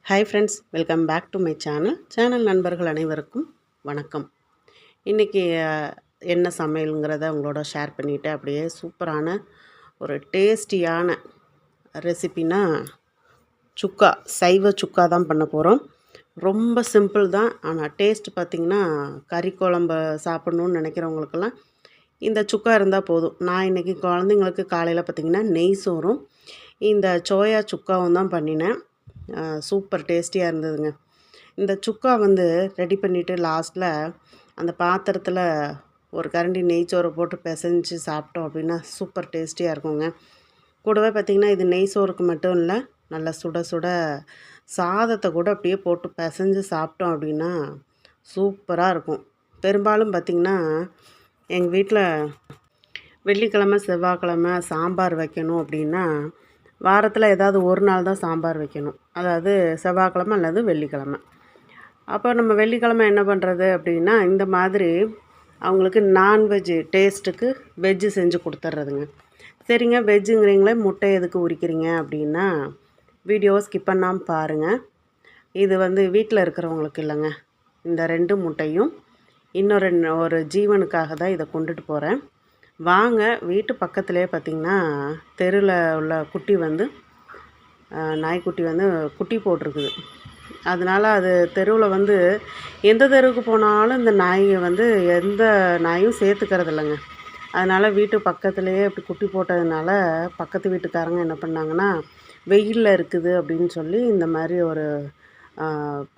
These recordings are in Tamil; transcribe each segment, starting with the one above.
Hi friends, welcome back to my channel நண்பர்கள் அனைவருக்கும் வணக்கம். இன்றைக்கி என்ன சமையலுங்கிறத உங்களோட ஷேர் பண்ணிவிட்டு அப்படியே சூப்பரான ஒரு டேஸ்டியான ரெசிபினா சுக்கா, சைவ சுக்கா தான் பண்ண போகிறோம். ரொம்ப சிம்பிள் தான், ஆனால் டேஸ்ட் பார்த்திங்கன்னா கறி குழம்பு சாப்பிட்ணுன்னு நினைக்கிறவங்களுக்கெல்லாம் இந்த சுக்கா இருந்தால் போதும். நான் இன்றைக்கி குழந்தைங்களுக்கு காலையில் பார்த்திங்கன்னா நெய் சோறும் இந்த சோயா சுக்காவும் தான் பண்ணினேன். சூப்பர் டேஸ்டியாக இருந்ததுங்க. இந்த சுக்கா ரெடி பண்ணிவிட்டு லாஸ்ட்டில் அந்த பாத்திரத்தில் ஒரு கரண்டி நெய்ச்சோறை போட்டு பிசைஞ்சு சாப்பிட்டோம் அப்படின்னா சூப்பர் டேஸ்டியாக இருக்குங்க. கூடவே பார்த்திங்கன்னா இது நெய் சோறுக்கு மட்டும் இல்லை, நல்லா சுட சுட சாதத்தை கூட அப்படியே போட்டு பிசைஞ்சு சாப்பிட்டோம் அப்படின்னா சூப்பராக இருக்கும். பெரும்பாலும் பார்த்திங்கன்னா எங்கள் வீட்டில் வெள்ளிக்கிழமை செவ்வாய்க்கிழமை சாம்பார் வைக்கணும் அப்படின்னா வாரத்தில் ஏதாவது ஒரு நாள் தான் சாம்பார் வைக்கணும். அதாவது செவ்வாய்க்கிழமை அல்லது வெள்ளிக்கிழமை. அப்போ நம்ம வெள்ளிக்கிழமை என்ன பண்ணுறது அப்படின்னா இந்த மாதிரி அவங்களுக்கு நான்வெஜ்ஜு டேஸ்ட்டுக்கு வெஜ்ஜு செஞ்சு கொடுத்துட்றதுங்க. சரிங்க, வெஜ்ஜுங்கிறீங்களே முட்டை எதுக்கு உரிக்கிறீங்க அப்படின்னா வீடியோவை ஸ்கிப் பண்ணாமல் பாருங்கள். இது வீட்டில் இருக்கிறவங்களுக்கு இல்லைங்க. இந்த 2 முட்டையும் இன்னொரு ஒரு ஜீவனுக்காக தான் இதை கொண்டுட்டு போகிறேன். வாங்க, வீட்டு பக்கத்துலேயே பார்த்திங்கன்னா தெருவில் உள்ள குட்டி நாய்க்குட்டி குட்டி போட்டிருக்குது. அதனால் அது தெருவில் எந்த தெருவுக்கு போனாலும் இந்த நாய் எந்த நாயும் சேர்த்துக்கிறது இல்லைங்க. அதனால் வீட்டு பக்கத்துலேயே அப்படி குட்டி போட்டதுனால பக்கத்து வீட்டுக்காரங்க என்ன பண்ணாங்கன்னா வெயிலில் இருக்குது அப்படின்னு சொல்லி இந்த மாதிரி ஒரு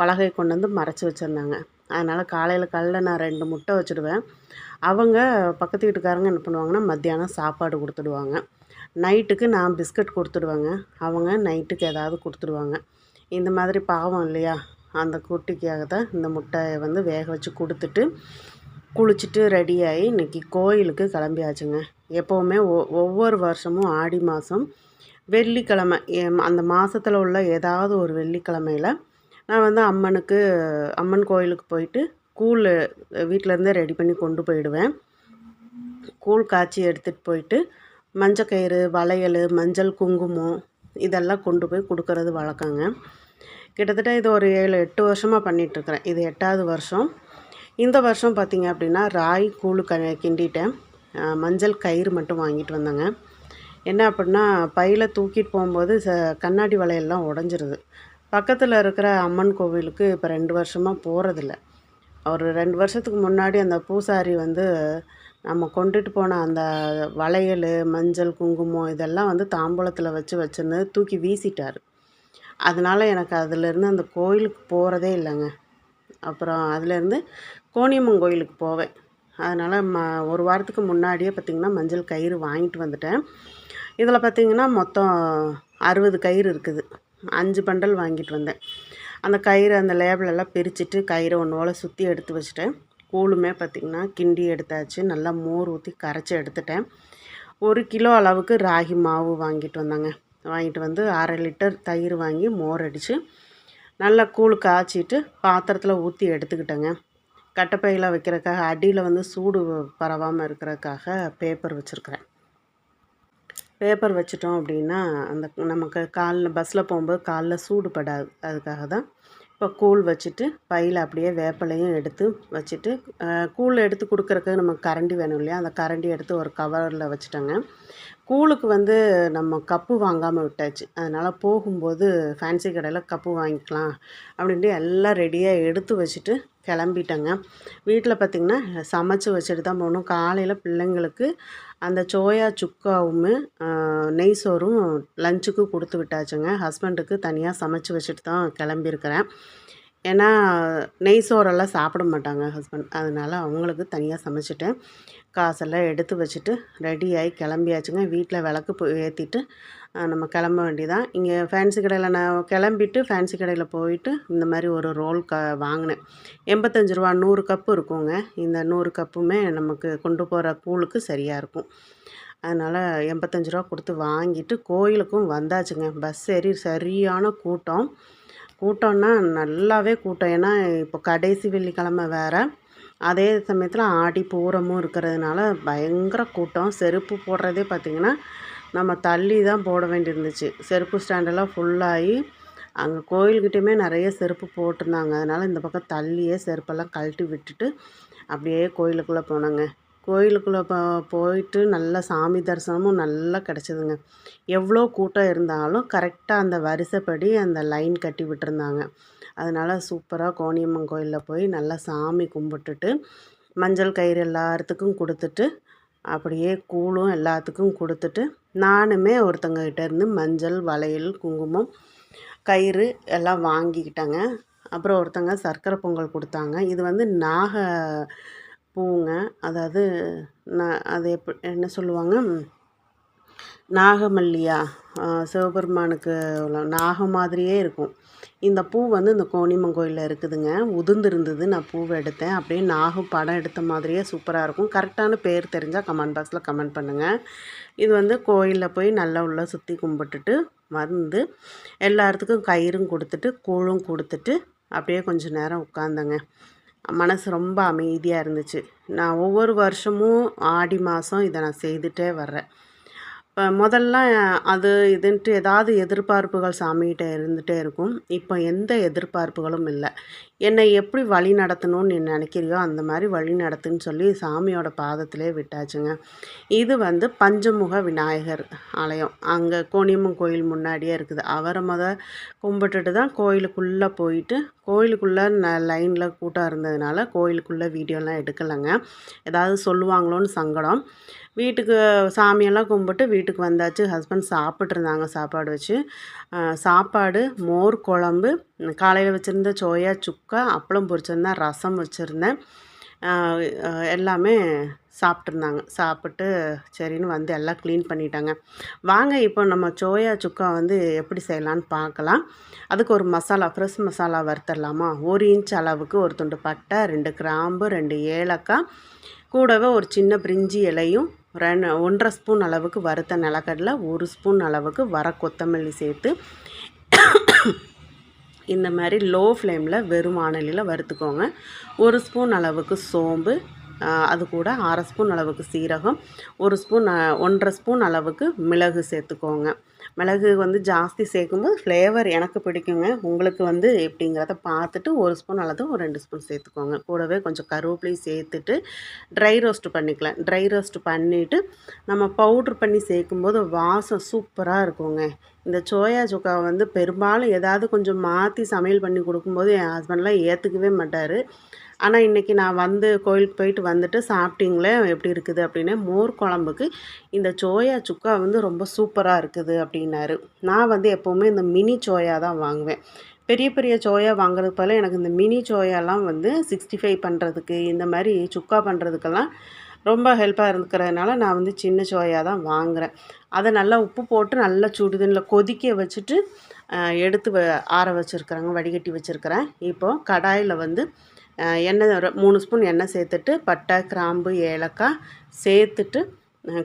பலகை கொண்டு மறைச்சி வச்சுருந்தாங்க. அதனால் காலையில் நான் 2 முட்டை வச்சுடுவேன். அவங்க பக்கத்து வீட்டுக்காரங்க என்ன பண்ணுவாங்கன்னா மத்தியானம் சாப்பாடு கொடுத்துடுவாங்க. நைட்டுக்கு நான் பிஸ்கட் கொடுத்துடுவேங்க. அவங்க நைட்டுக்கு ஏதாவது கொடுத்துடுவாங்க. இந்த மாதிரி பாவம் இல்லையா, அந்த குட்டிக்காக தான் இந்த முட்டையை வேக வச்சு கொடுத்துட்டு குளிச்சுட்டு ரெடியாகி இன்றைக்கி கோயிலுக்கு கிளம்பியாச்சுங்க. எப்போவுமே ஒவ்வொரு வருஷமும் ஆடி மாதம் வெள்ளிக்கிழமை அந்த மாதத்தில் உள்ள ஏதாவது ஒரு வெள்ளிக்கிழமையில் நான் அம்மன் கோயிலுக்கு போயிட்டு கூழ் வீட்டிலேருந்தே ரெடி பண்ணி கொண்டு போயிடுவேன். கூழ் காய்ச்சி எடுத்துகிட்டு போயிட்டு மஞ்சக்கயிறு, வளையல், மஞ்சள், குங்குமம் இதெல்லாம் கொண்டு போய் கொடுக்கறது வழக்கங்க. கிட்டத்தட்ட இது ஒரு 7-8 வருஷமாக பண்ணிகிட்ருக்குறேன். இது 8வது வருஷம். இந்த வருஷம் பார்த்திங்க அப்படின்னா ராய் கூழ் கிண்டிட்டேன். மஞ்சள் கயிறு மட்டும் வாங்கிட்டு வந்தேங்க. என்ன அப்படின்னா பையில் தூக்கிட்டு போகும்போது கண்ணாடி வளையல்லாம் உடஞ்சிருது. பக்கத்தில் இருக்கிற அம்மன் கோவிலுக்கு இப்போ 2 வருஷமாக போகிறதில்ல. ஒரு 2 வருஷத்துக்கு முன்னாடி அந்த பூசாரி நம்ம கொண்டுட்டு போன அந்த வளையல், மஞ்சள், குங்குமம் இதெல்லாம் தாம்பூலத்தில் வச்சுருந்து தூக்கி வீசிட்டார். அதனால் எனக்கு அதிலேருந்து அந்த கோயிலுக்கு போகிறதே இல்லைங்க. அப்புறம் அதுலேருந்து கோணியம்மன் கோயிலுக்கு போவேன். அதனால் ஒரு வாரத்துக்கு முன்னாடியே பார்த்திங்கன்னா மஞ்சள் கயிறு வாங்கிட்டு வந்துட்டேன். இதில் பார்த்திங்கன்னா மொத்தம் 60 கயிறு இருக்குது. 5 பண்டல் வாங்கிட்டு வந்தேன். அந்த கயிறு அந்த லேபிளெல்லாம் பிரிச்சுட்டு கயிறை ஒன்றோட சுற்றி எடுத்து வச்சுட்டேன். கூழுமே பார்த்திங்கன்னா கிண்டி எடுத்தாச்சு. நல்லா மோர் ஊற்றி கரைச்சி எடுத்துட்டேன். 1 கிலோ அளவுக்கு ராகி மாவு வாங்கிட்டு வந்தாங்க. வாங்கிட்டு 1/2 லிட்டர் தயிர் வாங்கி மோர் அடித்து நல்லா கூழ் காய்ச்சிட்டு பாத்திரத்தில் ஊற்றி எடுத்துக்கிட்டேங்க. கட்டைப்பையில் வைக்கிறதுக்காக அடியில் சூடு பரவாமல் இருக்கிறதுக்காக பேப்பர் வச்சுருக்கிறேன். பேப்பர் வச்சிட்டோம் அப்படின்னா நமக்கு பஸ்ஸில் போகும்போது காலில் சூடு படாது. அதுக்காக தான் இப்போ கூழ் வச்சுட்டு பையில் அப்படியே வேப்பிலையும் எடுத்து வச்சுட்டு கூழ் எடுத்து கொடுக்குறக்கு நமக்கு கரண்டி வேணும் இல்லையா, அந்த கரண்டி எடுத்து ஒரு கவரில் வச்சுட்டேங்க. கூழுக்கு நம்ம கப்பு வாங்காமல் விட்டாச்சு. அதனால் போகும்போது ஃபேன்சி கடையில் கப்பு வாங்கிக்கலாம் அப்படின்ட்டு எல்லாம் ரெடியாக எடுத்து வச்சுட்டு கிளம்பிட்டேங்க. வீட்டில் பார்த்திங்கன்னா சமைச்சி வச்சுட்டு தான் போகணும். காலையில் பிள்ளைங்களுக்கு அந்த சோயா சுக்காவும் நெய் சோறும் லஞ்சுக்கு கொடுத்து விட்டாச்சுங்க. ஹஸ்பண்டுக்கு தனியாக சமைச்சி வச்சுட்டு தான் கிளம்பியிருக்கிறேன். ஏன்னா நெய் சோறெல்லாம் சாப்பிட மாட்டாங்க ஹஸ்பண்ட். அதனால் அவங்களுக்கு தனியாக சமைச்சிட்டேன். காசெல்லாம் எடுத்து வச்சுட்டு ரெடியாகி கிளம்பியாச்சுங்க. வீட்டில் விளக்கு ஏற்றிட்டு நம்ம கிளம்ப வேண்டியதான். இங்கே ஃபேன்சி கடையில் நான் கிளம்பிட்டு ஃபேன்சி கடையில் போயிட்டு இந்த மாதிரி ஒரு ரோல் வாங்கினேன். 85 ரூபா 100 கப்பு இருக்குங்க. இந்த 100 கப்புமே நமக்கு கொண்டு போகிற கூழுக்கு சரியாக இருக்கும். அதனால் 85 ரூபா கொடுத்து வாங்கிட்டு கோயிலுக்கும் வந்தாச்சுங்க. பஸ் ஏறி சரியான கூட்டம்னா நல்லாவே கூட்டம். ஏன்னா இப்போ கடைசி வெள்ளிக்கிழமை வேறு, அதே சமயத்தில் ஆடி பூரமும் இருக்கிறதுனால பயங்கர கூட்டம். செருப்பு போடுறதே பார்த்திங்கன்னா நம்ம தள்ளி தான் போட வேண்டியிருந்துச்சு. செருப்பு ஸ்டாண்டெல்லாம் ஃபுல்லாகி அங்கே கோயில்கிட்டயுமே நிறைய செருப்பு போட்டிருந்தாங்க. அதனால் இந்த பக்கம் தள்ளியே செருப்பெல்லாம் கழட்டி விட்டுட்டு அப்படியே கோயிலுக்குள்ளே போனோங்க. கோயிலுக்குள்ளே போயிட்டு நல்லா சாமி தரிசனமும் நல்லா கிடச்சிதுங்க. எவ்வளோ கூட்டம் இருந்தாலும் கரெக்டாக அந்த வரிசைப்படி அந்த லைன் கட்டி விட்டுருந்தாங்க. அதனால் சூப்பராக கோணியம்மன் கோயிலில் போய் நல்லா சாமி கும்பிட்டுட்டு மஞ்சள் கயிறு எல்லாத்துக்கும் கொடுத்துட்டு அப்படியே கூழும் எல்லாத்துக்கும் கொடுத்துட்டு நானுமே ஒருத்தங்ககிட்ட இருந்து மஞ்சள், வளையல், குங்குமம், கயிறு எல்லாம் வாங்கிக்கிட்டேங்க. அப்புறம் ஒருத்தங்க சர்க்கரை பொங்கல் கொடுத்தாங்க. இது வந்து பூங்க. அதாவது அது என்ன சொல்லுவாங்க, நாகமல்லியா, சிவபெருமானுக்கு நாகம் மாதிரியே இருக்கும். இந்த பூ வந்து இந்த கோணியம்மன் கோயிலில் இருக்குதுங்க. உதிர்ந்துருந்தது. நான் பூவை எடுத்தேன். அப்படியே நாகம் படம் எடுத்த மாதிரியே சூப்பராக இருக்கும். கரெக்டான பேர் தெரிஞ்சால் கமெண்ட் பாக்ஸில் கமெண்ட் பண்ணுங்கள். இது வந்து கோயிலில் போய் நல்லா உள்ள சுற்றி கும்பிட்டுட்டு வந்து எல்லாத்துக்கும் கயிறும் கொடுத்துட்டு கூழும் கொடுத்துட்டு அப்படியே கொஞ்சம் நேரம் உட்காந்தங்க. மனசு ரொம்ப அமைதியாக இருந்துச்சு. நான் ஒவ்வொரு வருஷமும் ஆடி மாதம் இதை நான் செய்துகிட்டே வர்றேன். இப்போ முதல்லாம் அது இதுன்ட்டு ஏதாவது எதிர்பார்ப்புகள் சாமிகிட்ட இருந்துகிட்டே இருக்கும். இப்போ எந்த எதிர்பார்ப்புகளும் இல்லை. என்னை எப்படி வழி நடத்தணும்னு நீ நினைக்கிறியோ அந்த மாதிரி வழி நடத்துன்னு சொல்லி சாமியோட பாதத்திலே விட்டாச்சுங்க. இது வந்து பஞ்சமுக விநாயகர் ஆலயம். அங்கே கோணியம்மன் கோயில் முன்னாடியே இருக்குது. அவரை கும்பிட்டுட்டு தான் கோயிலுக்குள்ளே போயிட்டு, கோயிலுக்குள்ளே லைனில் கூட்டம் இருந்ததுனால கோயிலுக்குள்ளே வீடியோலாம் எடுக்கலைங்க. ஏதாவது சொல்லுவாங்களோன்னு சங்கடம். வீட்டுக்கு சாமியெல்லாம் கும்பிட்டு வீட்டுக்கு வந்தாச்சு. ஹஸ்பண்ட் சாப்பிட்ருந்தாங்க சாப்பாடு வச்சு. சாப்பாடு, மோர் குழம்பு, காலையில் வச்சுருந்த சோயா சுக்கா, அப்பளம் பொரிச்சிருந்தேன், ரசம் வச்சுருந்தேன். எல்லாமே சாப்பிட்ருந்தாங்க. சாப்பிட்டு சரின்னு வந்து எல்லாம் க்ளீன் பண்ணிட்டாங்க. வாங்க இப்போ நம்ம சோயா சுக்கா வந்து எப்படி செய்யலான்னு பார்க்கலாம். அதுக்கு ஒரு மசாலா, ஃப்ரெஷ் மசாலா வறுத்துடலாமா. 1 இன்ச் அளவுக்கு ஒரு துண்டு பட்டை, 2 கிராம்பு, 2 ஏலக்காய், கூடவே ஒரு சின்ன பிரிஞ்சி இலையும், 1.5 ஸ்பூன் அளவுக்கு வறுத்த நிலக்கடலை, 1 ஸ்பூன் அளவுக்கு வர கொத்தமல்லி சேர்த்து இந்த மாதிரி லோ ஃப்ளேமில் வெறும் வாணலியில் வறுத்துக்கோங்க. 1 ஸ்பூன் அளவுக்கு சோம்பு, அது கூட 1/2 ஸ்பூன் அளவுக்கு சீரகம், 1.5 ஸ்பூன் அளவுக்கு மிளகு சேர்த்துக்கோங்க. மிளகு வந்து ஜாஸ்தி சேர்க்கும்போது ஃப்ளேவர் எனக்கு பிடிக்குங்க. உங்களுக்கு வந்து எப்படிங்கிறத பார்த்துட்டு 1 ஸ்பூன் அல்லது ஒரு 2 ஸ்பூன் சேர்த்துக்கோங்க. கூடவே கொஞ்சம் கருவேப்பிலையும் சேர்த்துட்டு ட்ரை ரோஸ்ட் பண்ணிக்கலாம். ட்ரை ரோஸ்ட் பண்ணிவிட்டு நம்ம பவுட்ரு பண்ணி சேர்க்கும்போது வாசம் சூப்பராக இருக்குங்க. இந்த சோயா சுக்காவை வந்து பெரும்பாலும் ஏதாவது கொஞ்சம் மாற்றி சமையல் பண்ணி கொடுக்கும்போது என் ஹஸ்பண்ட்லாம் ஏற்றுக்கவே மாட்டார். ஆனால் இன்றைக்கி நான் வந்து கோயிலுக்கு போயிட்டு வந்துட்டு சாப்பிட்டீங்களே எப்படி இருக்குது அப்படின்னு, மோர் குழம்புக்கு இந்த சோயா சுக்கா வந்து ரொம்ப சூப்பராக இருக்குது அப்படின்னாரு. நான் வந்து எப்போவுமே இந்த மினி சோயா தான் வாங்குவேன். பெரிய பெரிய சோயா வாங்குறது போல் எனக்கு இந்த மினி சோயாலாம் வந்து 65 பண்ணுறதுக்கு, இந்த மாதிரி சுக்கா பண்ணுறதுக்கெல்லாம் ரொம்ப ஹெல்ப்பாக இருக்கிறதுனால நான் வந்து சின்ன சோயா தான் வாங்குகிறேன். அதை நல்லா உப்பு போட்டு நல்லா சுடுதண்ணில் கொதிக்க வச்சுட்டு எடுத்து ஆற வச்சுருக்குறேங்க, வடிகட்டி வச்சுருக்கிறேன். இப்போது கடாயில் வந்து எண்ணெய் 3 ஸ்பூன் எண்ணெய் சேர்த்துட்டு பட்டை, கிராம்பு, ஏலக்காய் சேர்த்துட்டு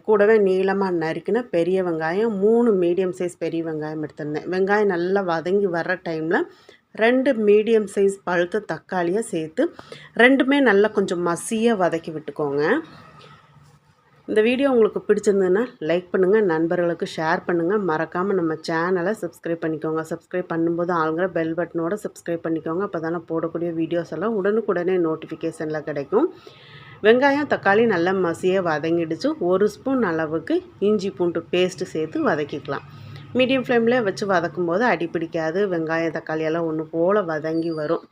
கூடவே நீளமாக நறுக்கின பெரிய வெங்காயம், 3 மீடியம் சைஸ் பெரிய வெங்காயம் எடுத்திருந்தேன். வெங்காயம் நல்லா வதங்கி வர்ற டைமில் 2 மீடியம் சைஸ் பழுத்த தக்காளியை சேர்த்து 2மே நல்லா கொஞ்சம் மசியாக வதக்கி விட்டுக்கோங்க. இந்த வீடியோ உங்களுக்கு பிடிச்சிருந்ததுன்னா லைக் பண்ணுங்கள், நண்பர்களுக்கு ஷேர் பண்ணுங்கள், மறக்காமல் நம்ம சேனலை சப்ஸ்கிரைப் பண்ணிக்கோங்க. சப்ஸ்கிரைப் பண்ணும்போது ஆளுங்கிற பெல் பட்டனோட சப்ஸ்கிரைப் பண்ணிக்கோங்க. அப்போ தானே போடக்கூடிய வீடியோஸ் எல்லாம் உடனுக்குடனே நோட்டிஃபிகேஷனில் கிடைக்கும். வெங்காயம், தக்காளி நல்லா மசியாக வதங்கிடுச்சு. 1 ஸ்பூன் அளவுக்கு இஞ்சி பூண்டு பேஸ்ட்டு சேர்த்து வதக்கிக்கலாம். மீடியம் ஃப்ளேமில் வச்சு வதக்கும்போது அடி பிடிக்காது. வெங்காயம், தக்காளியெல்லாம் ஒன்று போல் வதங்கி வரும்.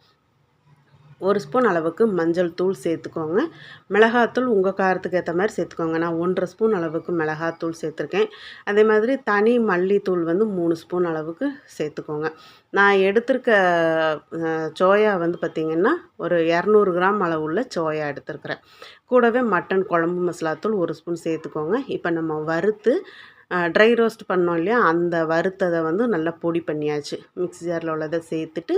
1 ஸ்பூன் அளவுக்கு மஞ்சள் தூள் சேர்த்துக்கோங்க. மிளகாத்தூள் உங்கள் காரத்துக்கு ஏற்ற மாதிரி சேர்த்துக்கோங்க. நான் 1.5 ஸ்பூன் அளவுக்கு மிளகாத்தூள் சேர்த்துருக்கேன். அதே மாதிரி தனி மல்லித்தூள் வந்து 3 ஸ்பூன் அளவுக்கு சேர்த்துக்கோங்க. நான் எடுத்திருக்க சோயா வந்து பார்த்திங்கன்னா ஒரு 200 கிராம் அளவுள்ள சோயா எடுத்துருக்கிறேன். கூடவே மட்டன் குழம்பு மசாலாத்தூள் 1 ஸ்பூன் சேர்த்துக்கோங்க. இப்போ நம்ம வறுத்து ட்ரை ரோஸ்ட் பண்ணோம் இல்லையா, அந்த வறுத்ததை வந்து நல்லா பொடி பண்ணியாச்சு. மிக்ஸி ஜாரில் உள்ளதை சேர்த்துட்டு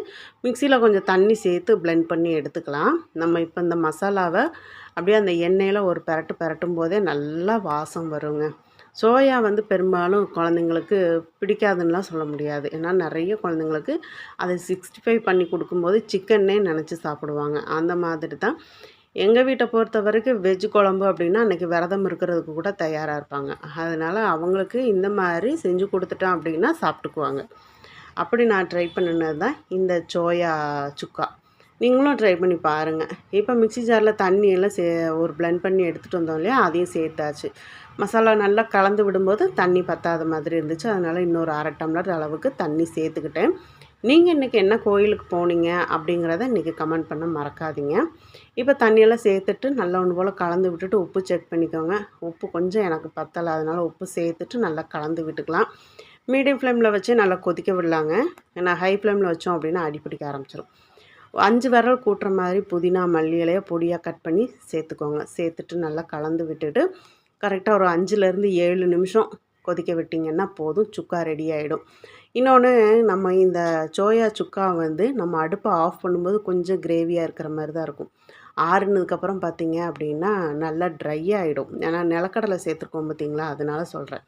மிக்சியில் கொஞ்சம் தண்ணி சேர்த்து பிளெண்ட் பண்ணி எடுத்துக்கலாம். நம்ம இப்போ இந்த மசாலாவை அப்படியே அந்த எண்ணெயில் ஒரு பெரட்டும் போதே நல்லா வாசம் வருங்க. சோயா வந்து பெரும்பாலும் குழந்தைங்களுக்கு பிடிக்காதுன்னெலாம் சொல்ல முடியாது. ஏன்னா நிறைய குழந்தைங்களுக்கு அதை 65 பண்ணி கொடுக்கும்போது சிக்கன்னே நினச்சி சாப்பிடுவாங்க. அந்த மாதிரி தான் எங்கள் வீட்டை பொறுத்த வரைக்கும் வெஜ் குழம்பு அப்படின்னா அன்றைக்கி விரதம் இருக்கிறதுக்கு கூட தயாராக இருப்பாங்க. அதனால் அவங்களுக்கு இந்த மாதிரி செஞ்சு கொடுத்துட்டோம் அப்படின்னா சாப்பிட்டுக்குவாங்க. அப்படி நான் ட்ரை பண்ணினது தான் இந்த சோயா சுக்கா. நீங்களும் ட்ரை பண்ணி பாருங்கள். இப்போ மிக்ஸி ஜாரில் தண்ணியெல்லாம் ஒரு பிளெண்ட் பண்ணி எடுத்துகிட்டு வந்தோம் இல்லையா, அதையும் சேர்த்தாச்சு. மசாலா நல்லா கலந்து விடும்போது தண்ணி பத்தாத மாதிரி இருந்துச்சு. அதனால் இன்னொரு 1/2 டம்ளர் அளவுக்கு தண்ணி சேர்த்துக்கிட்டேன். நீங்கள் இன்றைக்கி என்ன கோயிலுக்கு போனீங்க அப்படிங்கிறத இன்றைக்கி கமெண்ட் பண்ண மறக்காதீங்க. இப்போ தண்ணியெல்லாம் சேர்த்துட்டு நல்லா ஒன்று போல் கலந்து விட்டுட்டு உப்பு செக் பண்ணிக்கோங்க. உப்பு கொஞ்சம் எனக்கு பத்தலை, அதனால் உப்பு சேர்த்துட்டு நல்லா கலந்து விட்டுக்கலாம். மீடியம் ஃப்ளேமில் வச்சு நல்லா கொதிக்க விடலாங்க. ஏன்னா ஹை ஃப்ளேமில் வச்சோம் அப்படின்னா அடிப்பிடிக்க ஆரம்பிச்சிடும். 5 விரல் கூட்டுற மாதிரி புதினா மல்லி இலையை பொடியாக கட் பண்ணி சேர்த்துக்கோங்க. சேர்த்துட்டு நல்லா கலந்து விட்டுட்டு கரெக்டாக ஒரு 5லேருந்து 7 நிமிஷம் கொதிக்க விட்டிங்கன்னா போதும், சுக்கா ரெடி ஆகிடும். இன்னொன்று, நம்ம இந்த சோயா சுக்கா வந்து நம்ம அடுப்பை ஆஃப் பண்ணும்போது கொஞ்சம் கிரேவியாக இருக்கிற மாதிரி தான் இருக்கும். ஆறுனதுக்கப்புறம் பார்த்திங்க அப்படின்னா நல்லா ட்ரை ஆகிடும். ஏன்னா நிலக்கடலை சேர்த்துருக்கோம் பார்த்திங்களா, அதனால சொல்கிறேன்.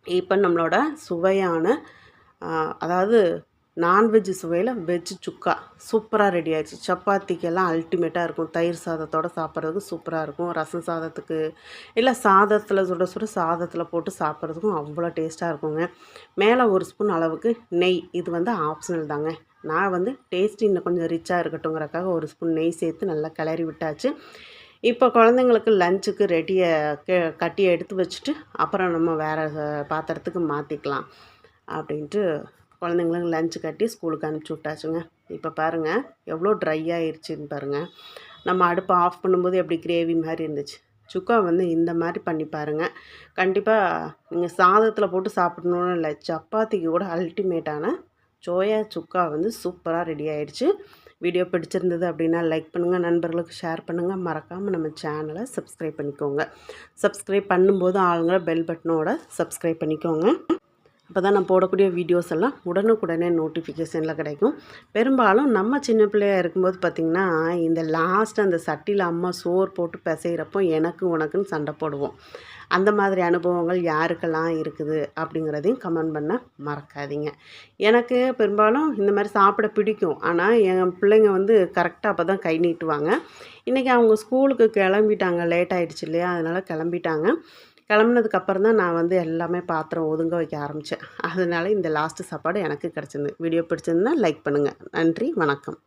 இப்போ நம்மளோட சுவையான அதாவது நான்வெஜ் சுவையில் வெஜ் சுக்கா சூப்பராக ரெடி ஆகிடுச்சு. சப்பாத்திக்கெல்லாம் அல்டிமேட்டாக இருக்கும். தயிர் சாதத்தோடு சாப்பிட்றதுக்கு சூப்பராக இருக்கும். ரசம் சாதத்துக்கு இல்லை சாதத்தில் சுட சுட சாதத்தில் போட்டு சாப்பிட்றதுக்கும் அவ்வளோ டேஸ்ட்டாக இருக்குங்க. மேலே 1 ஸ்பூன் அளவுக்கு நெய், இது வந்து ஆப்ஷனல் தாங்க. நான் வந்து டேஸ்ட் இன்னும் கொஞ்சம் ரிச்சாக இருக்கட்டுங்கிறக்காக 1 ஸ்பூன் நெய் சேர்த்து நல்லா கிளறி விட்டாச்சு. இப்போ குழந்தைங்களுக்கு லஞ்சுக்கு ரெடியை கட்டி எடுத்து வச்சுட்டு அப்புறம் நம்ம வேறு பாத்திரத்துக்கு மாற்றிக்கலாம் அப்படின்ட்டு குழந்தைங்களுக்கு லஞ்சு கட்டி ஸ்கூலுக்கு அனுப்பிச்சி விட்டாச்சுங்க. இப்போ பாருங்கள் எவ்வளோ ட்ரை ஆகிருச்சின்னு பாருங்கள். நம்ம அடுப்பை ஆஃப் பண்ணும்போது எப்படி கிரேவி மாதிரி இருந்துச்சு. சுக்கா வந்து இந்த மாதிரி பண்ணி பாருங்கள். கண்டிப்பாக நீங்கள் சாதத்தில் போட்டு சாப்பிடணுன்னு இல்லை, சப்பாத்திக்கு கூட அல்டிமேட்டான சோயா சுக்கா வந்து சூப்பராக ரெடி ஆகிடுச்சு. வீடியோ பிடிச்சிருந்தது அப்படின்னா லைக் பண்ணுங்கள், நண்பர்களுக்கு ஷேர் பண்ணுங்கள், மறக்காமல் நம்ம சேனலை சப்ஸ்கிரைப் பண்ணிக்கோங்க. சப்ஸ்கிரைப் பண்ணும்போது ஆளுங்க பெல் பட்டனோட சப்ஸ்கிரைப் பண்ணிக்கோங்க. அப்போ தான் நான் போடக்கூடிய வீடியோஸ் எல்லாம் உடனுக்குடனே நோட்டிஃபிகேஷனில் கிடைக்கும். பெரும்பாலும் நம்ம சின்ன பிள்ளையாக இருக்கும்போது பார்த்திங்கன்னா, இந்த லாஸ்ட் அந்த சட்டியில் அம்மா சோறு போட்டு பிசைகிறப்போ எனக்கு உனக்குன்னு சண்டை போடுவோம். அந்த மாதிரி அனுபவங்கள் யாருக்கெல்லாம் இருக்குது அப்படிங்கிறதையும் கமெண்ட் பண்ண மறக்காதீங்க. எனக்கு பெரும்பாலும் இந்த மாதிரி சாப்பிட பிடிக்கும். ஆனால் என் பிள்ளைங்க வந்து கரெக்டாக அப்போ தான் கை நீட்டுவாங்க. இன்றைக்கி அவங்க ஸ்கூலுக்கு கிளம்பிட்டாங்க, லேட் ஆகிடுச்சு இல்லையா, அதனால் கிளம்பிட்டாங்க. கிளம்புனதுக்கப்புறம் தான் நான் வந்து எல்லாமே பாத்திரம் ஒதுங்க வைக்க ஆரம்பித்தேன். அதனால இந்த லாஸ்ட்டு சாப்பாடு எனக்கு கிடச்சிருந்து. வீடியோ பிடிச்சிருந்தா லைக் பண்ணுங்கள். நன்றி, வணக்கம்.